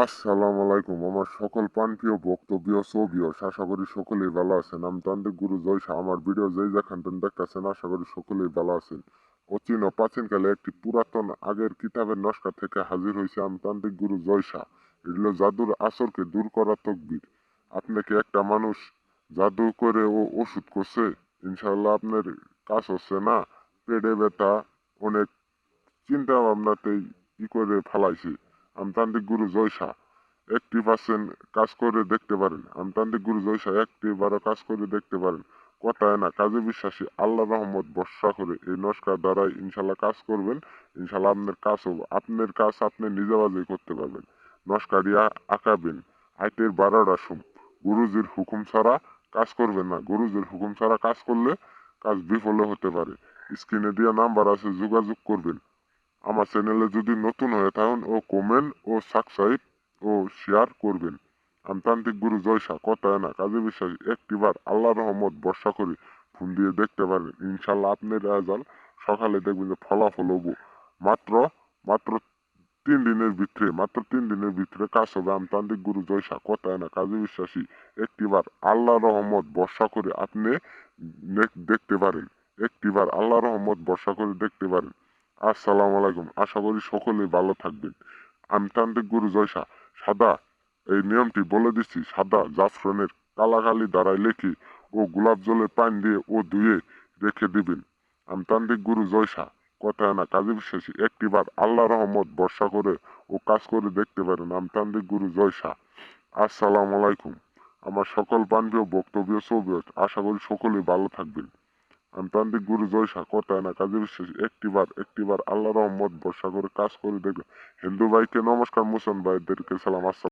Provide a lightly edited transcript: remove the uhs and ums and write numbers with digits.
আসসালামু আলাইকুম। আমার সকল প্রাণপ্রিয় বক্তব্য সবিয়স আশা করি সকলেই ভালো আছেন। আমি তান্ত্রিক গুরু জয়সা। আমার ভিডিও যেই যেখান থেকে দেখতেছেন আশা করি সকলেই ভালো আছেন। অচিন ও প্রাচীনকালে একটি পুরাতন আগের কিতাবের নস্কা থেকে হাজির হয়েছে আমি তান্ত্রিক গুরু জয়সা। এগুলো জাদুর আসরকে দূর করা তকবির। আপনাকে একটা মানুষ জাদু করে ও ওষুধ করছে, ইনশাল্লাহ আপনার কাজ হচ্ছে না। পেটে ব্যথা অনেক চিন্তা ভাবনাতেই করে ফেলাইছি। আমতান্ত্রিক গুরু জয়সা 80% কাজ করে দেখতে পারেন। আমতান্ত্রিক গুরু জয়সা 1টি কাজ করে দেখতে পারেন। কথায় না কাজে বিশ্বাসী আল্লাহ রহমত বর্ষা করে এই নস্কার দ্বারাই ইনশাল্লাহ কাজ করবেন। ইনশাল্লাহ আপনার কাজ হবে। আপনার কাজ আপনি নিজে বাজেই করতে পারবেন। নস্কারিয়া আঁকাবেন আইটের 12টা সুম। গুরুজির হুকুম ছাড়া কাজ করবেন না। গুরুজির হুকুম ছাড়া কাজ করলে কাজ বিফলে হতে পারে। স্ক্রিনে দেওয়া নাম্বার আছে, যোগাযোগ করবেন। আমার চ্যানেলে যদি নতুন হয়ে থাকেন ও কমেন্ট ও সাবস্ক্রাইব ও শেয়ার করবেন। আমি তান্ত্রিক গুরু জয়সা কথায় না কাজে বিশ্বাস একটিবার আল্লাহ রহমত বর্ষা করে ফোন দিয়ে দেখতে পারবেন। ইনশাল্লাহ আপনার রেজাল্ট সকালে দেখবেন যে ফলাফল হবো। মাত্র মাত্র 3 দিনের ভিতরে কাজ হবে। আমি তান্ত্রিক গুরু জয়সা কথায় না কাজে বিশ্বাসী একটিবার আল্লাহ রহমত বর্ষা করে আপনি দেখতে পারেন। একটিবার আল্লাহ রহমত বর্ষা করে দেখতে পারেন। আসসালামু আলাইকুম। আশা করি সকলেই ভালো থাকবেন। আমি তান্ত্রিক গুরু জয়সা। সাদা এই নিয়মটি বলে দিচ্ছি, সাদা জাফরানের কালাকালি দ্বারাই লেখি ও গোলাপ জলে পানি দিয়ে ও ধুয়ে রেখে দিবেন। আমি তান্ত্রিক গুরু জয়সা কথায় না কাজে বিশ্বাসী একটিবার আল্লাহ রহমত বর্ষা করে ও কাজ করে দেখতে পারেন। আমি তান্ত্রিক গুরু জয়সা। আসসালামু আলাইকুম। আমার সকল বান্ধব বক্তব্য ছবি আশা করি সকলেই ভালো থাকবেন। আমি তান্ত্রিক গুরু জয়সা কথায় না কাজে বিশ্বাসী একটিবার আল্লাহ রহমত বর্ষা করে কাজ করে দেখবেন। হিন্দু ভাইকে নমস্কার, মুসলমান ভাইদেরকে সালাম। আসসালাম।